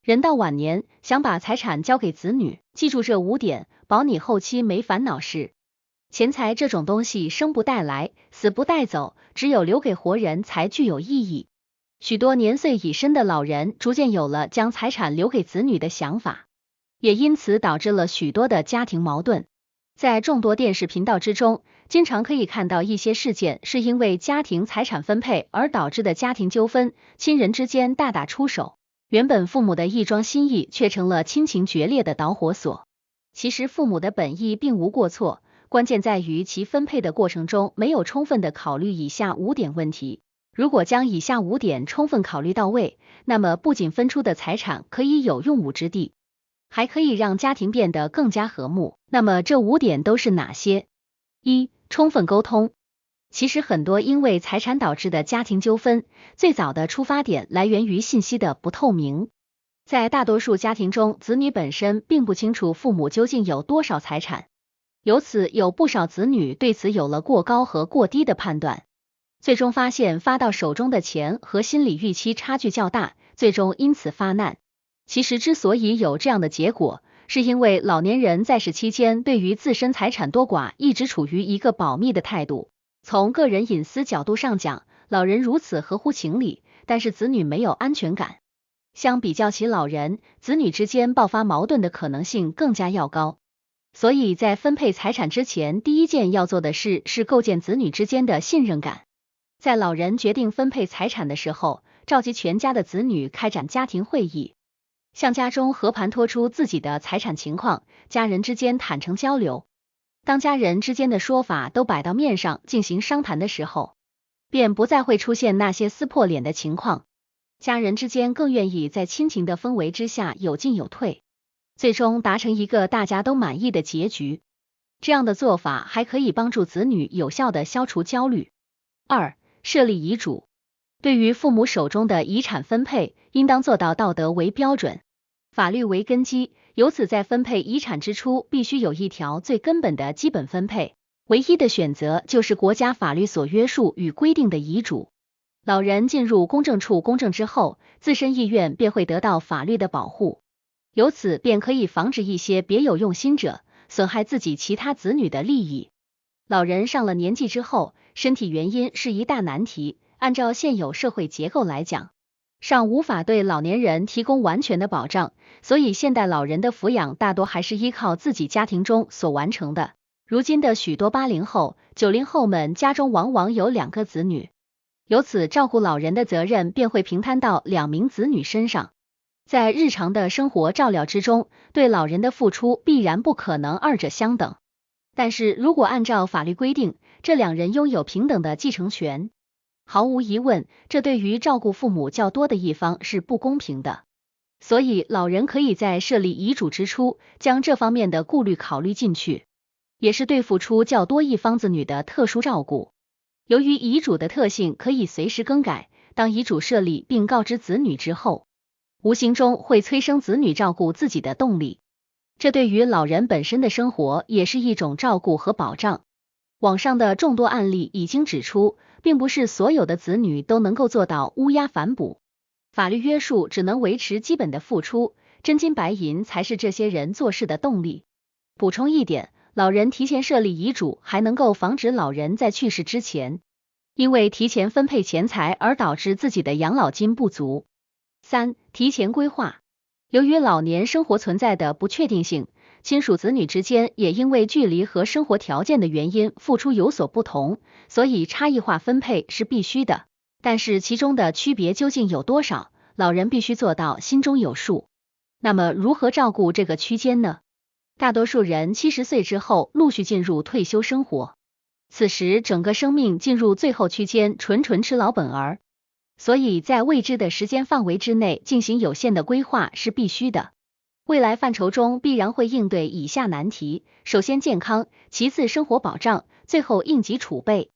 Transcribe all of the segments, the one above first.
人到晚年，想把财产交给子女，记住这5点，保你后期没烦恼事。钱财这种东西生不带来，死不带走，只有留给活人才具有意义。许多年岁已深的老人逐渐有了将财产留给子女的想法，也因此导致了许多的家庭矛盾。在众多电视频道之中，经常可以看到一些事件是因为家庭财产分配而导致的家庭纠纷，亲人之间大打出手，原本父母的一桩心意却成了亲情决裂的导火索。其实父母的本意并无过错，关键在于其分配的过程中没有充分的考虑以下5点问题。如果将以下5点充分考虑到位，那么不仅分出的财产可以有用武之地，还可以让家庭变得更加和睦。那么这5点都是哪些？1. 充分沟通。其实很多因为财产导致的家庭纠纷，最早的出发点来源于信息的不透明。在大多数家庭中，子女本身并不清楚父母究竟有多少财产，由此有不少子女对此有了过高和过低的判断，最终发现发到手中的钱和心理预期差距较大，最终因此发难。其实之所以有这样的结果，是因为老年人在世期间对于自身财产多寡一直处于一个保密的态度。从个人隐私角度上讲，老人如此合乎情理，但是子女没有安全感。相比较起老人，子女之间爆发矛盾的可能性更加要高。所以在分配财产之前，第一件要做的事是构建子女之间的信任感。在老人决定分配财产的时候，召集全家的子女开展家庭会议，向家中和盘托出自己的财产情况，家人之间坦诚交流。当家人之间的说法都摆到面上进行商谈的时候，便不再会出现那些撕破脸的情况，家人之间更愿意在亲情的氛围之下有进有退，最终达成一个大家都满意的结局。这样的做法还可以帮助子女有效的消除焦虑。2. 设立遗嘱。对于父母手中的遗产分配，应当做到道德为标准，法律为根基，由此在分配遗产之初，必须有一条最根本的基本分配，唯一的选择就是国家法律所约束与规定的遗嘱。老人进入公证处公证之后，自身意愿便会得到法律的保护，由此便可以防止一些别有用心者损害自己其他子女的利益。老人上了年纪之后，身体原因是一大难题，按照现有社会结构来讲，尚无法对老年人提供完全的保障，所以现代老人的抚养大多还是依靠自己家庭中所完成的。如今的许多80后、90后们家中往往有2个子女，由此照顾老人的责任便会平摊到2名子女身上。在日常的生活照料之中，对老人的付出必然不可能2者相等。但是如果按照法律规定，这2人拥有平等的继承权，毫无疑问，这对于照顾父母较多的一方是不公平的。所以老人可以在设立遗嘱之初，将这方面的顾虑考虑进去，也是对付出较多一方子女的特殊照顾。由于遗嘱的特性可以随时更改，当遗嘱设立并告知子女之后，无形中会催生子女照顾自己的动力，这对于老人本身的生活也是一种照顾和保障。网上的众多案例已经指出，并不是所有的子女都能够做到乌鸦反哺，法律约束只能维持基本的付出，真金白银才是这些人做事的动力。补充一点，老人提前设立遗嘱还能够防止老人在去世之前，因为提前分配钱财而导致自己的养老金不足。3. 提前规划。由于老年生活存在的不确定性，亲属子女之间也因为距离和生活条件的原因付出有所不同，所以差异化分配是必须的。但是其中的区别究竟有多少，老人必须做到心中有数。那么如何照顾这个区间呢？大多数人70岁之后陆续进入退休生活，此时整个生命进入最后区间，纯吃老本儿，所以在未知的时间范围之内进行有限的规划是必须的。未来范畴中必然会应对以下难题：首先健康，其次生活保障，最后应急储备。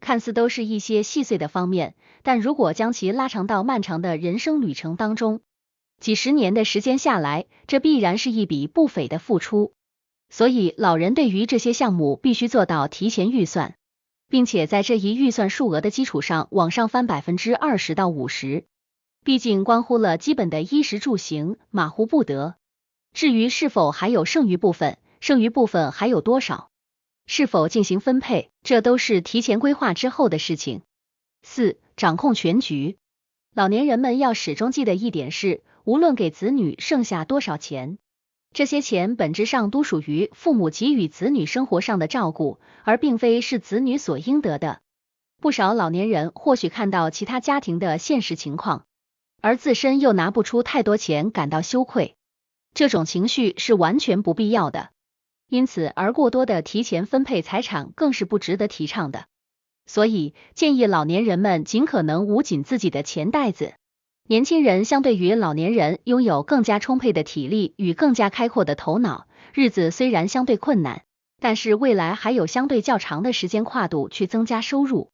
看似都是一些细碎的方面，但如果将其拉长到漫长的人生旅程当中，几十年的时间下来，这必然是一笔不菲的付出。所以老人对于这些项目必须做到提前预算，并且在这一预算数额的基础上往上翻20%到50%。毕竟关乎了基本的衣食住行，马虎不得。至于是否还有剩余部分，剩余部分还有多少，是否进行分配，这都是提前规划之后的事情。4. 掌控全局。老年人们要始终记得一点是，无论给子女剩下多少钱，这些钱本质上都属于父母给予子女生活上的照顾，而并非是子女所应得的。不少老年人或许看到其他家庭的现实情况，而自身又拿不出太多钱，感到羞愧，这种情绪是完全不必要的。因此，而过多的提前分配财产更是不值得提倡的。所以，建议老年人们尽可能捂紧自己的钱袋子。年轻人相对于老年人拥有更加充沛的体力与更加开阔的头脑，日子虽然相对困难，但是未来还有相对较长的时间跨度去增加收入。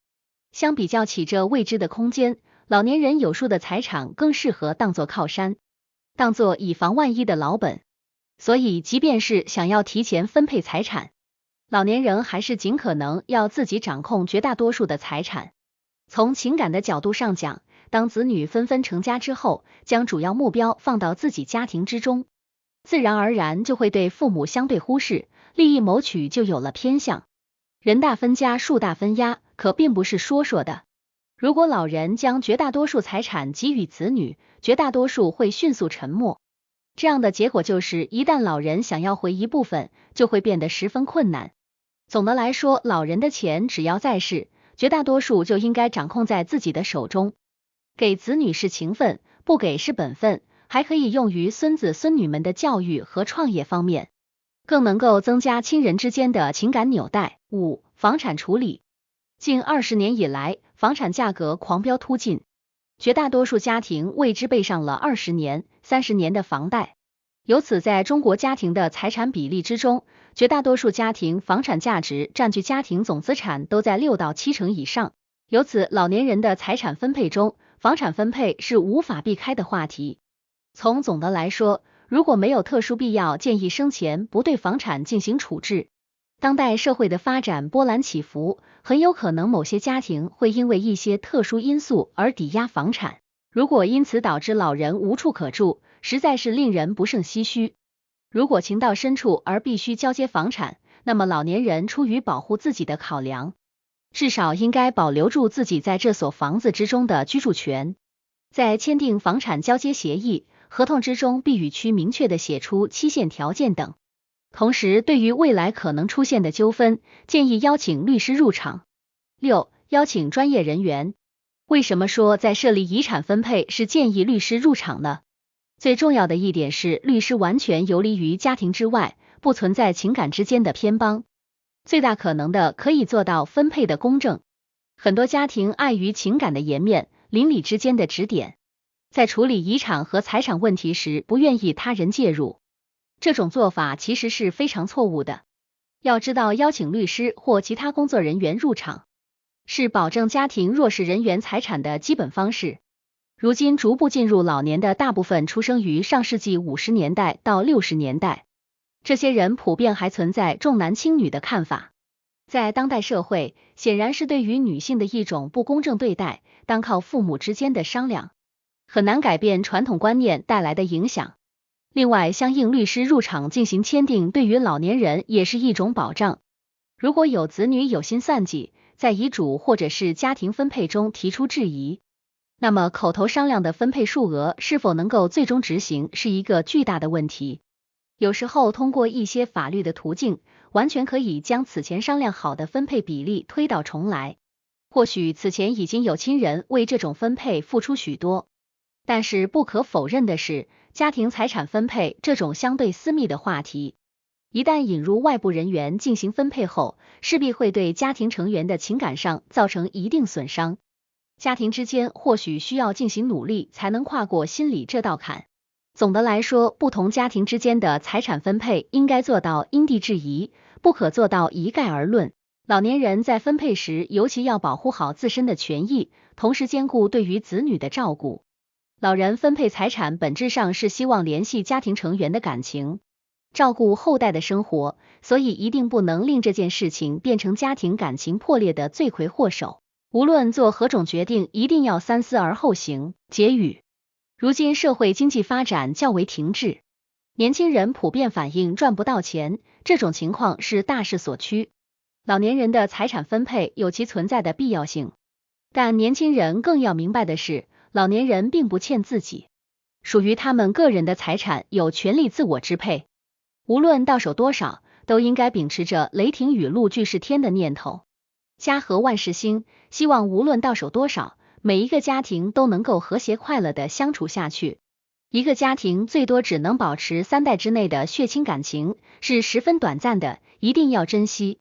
相比较起这未知的空间，老年人有数的财产更适合当作靠山，当作以防万一的老本。所以，即便是想要提前分配财产，老年人还是尽可能要自己掌控绝大多数的财产。从情感的角度上讲，当子女纷纷成家之后，将主要目标放到自己家庭之中，自然而然就会对父母相对忽视，利益谋取就有了偏向。人大分家，树大分压，可并不是说说的。如果老人将绝大多数财产给予子女，绝大多数会迅速沉没。这样的结果就是，一旦老人想要回一部分，就会变得十分困难。总的来说，老人的钱只要在世，绝大多数就应该掌控在自己的手中。给子女是情分，不给是本分，还可以用于孙子孙女们的教育和创业方面，更能够增加亲人之间的情感纽带。5. 房产处理。近20年以来，房产价格狂飙突进，绝大多数家庭为之背上了20年、30年的房贷。由此，在中国家庭的财产比例之中，绝大多数家庭房产价值占据家庭总资产都在6到7成以上。由此，老年人的财产分配中，房产分配是无法避开的话题。从总的来说，如果没有特殊必要，建议生前不对房产进行处置。当代社会的发展波澜起伏，很有可能某些家庭会因为一些特殊因素而抵押房产，如果因此导致老人无处可住，实在是令人不胜唏嘘。如果情到深处而必须交接房产，那么老年人出于保护自己的考量，至少应该保留住自己在这所房子之中的居住权。在签订房产交接协议、合同之中，必须明确的写出期限条件等。同时，对于未来可能出现的纠纷，建议邀请律师入场。6. 邀请专业人员。为什么说在设立遗产分配是建议律师入场呢？最重要的一点是，律师完全游离于家庭之外，不存在情感之间的偏帮，最大可能的可以做到分配的公正。很多家庭碍于情感的颜面、邻里之间的指点，在处理遗产和财产问题时不愿意他人介入，这种做法其实是非常错误的。要知道，邀请律师或其他工作人员入场，是保证家庭弱势人员财产的基本方式。如今逐步进入老年的大部分出生于上世纪50年代到60年代，这些人普遍还存在重男轻女的看法，在当代社会，显然是对于女性的一种不公正对待，单靠父母之间的商量，很难改变传统观念带来的影响。另外，相应律师入场进行签订，对于老年人也是一种保障。如果有子女有心算计，在遗嘱或者是家庭分配中提出质疑，那么口头商量的分配数额是否能够最终执行，是一个巨大的问题。有时候通过一些法律的途径，完全可以将此前商量好的分配比例推倒重来。或许此前已经有亲人为这种分配付出许多，但是不可否认的是，家庭财产分配这种相对私密的话题，一旦引入外部人员进行分配后，势必会对家庭成员的情感上造成一定损伤。家庭之间或许需要进行努力，才能跨过心理这道坎。总的来说，不同家庭之间的财产分配应该做到因地制宜，不可做到一概而论。老年人在分配时，尤其要保护好自身的权益，同时兼顾对于子女的照顾。老人分配财产本质上是希望联系家庭成员的感情，照顾后代的生活，所以一定不能令这件事情变成家庭感情破裂的罪魁祸首。无论做何种决定，一定要三思而后行。结语。如今社会经济发展较为停滞，年轻人普遍反映赚不到钱，这种情况是大势所趋。老年人的财产分配有其存在的必要性，但年轻人更要明白的是，老年人并不欠自己，属于他们个人的财产有权利自我支配，无论到手多少，都应该秉持着雷霆雨露俱是天的念头，家和万事兴，希望无论到手多少，每一个家庭都能够和谐快乐的相处下去。一个家庭最多只能保持3代之内的血亲感情，是十分短暂的，一定要珍惜。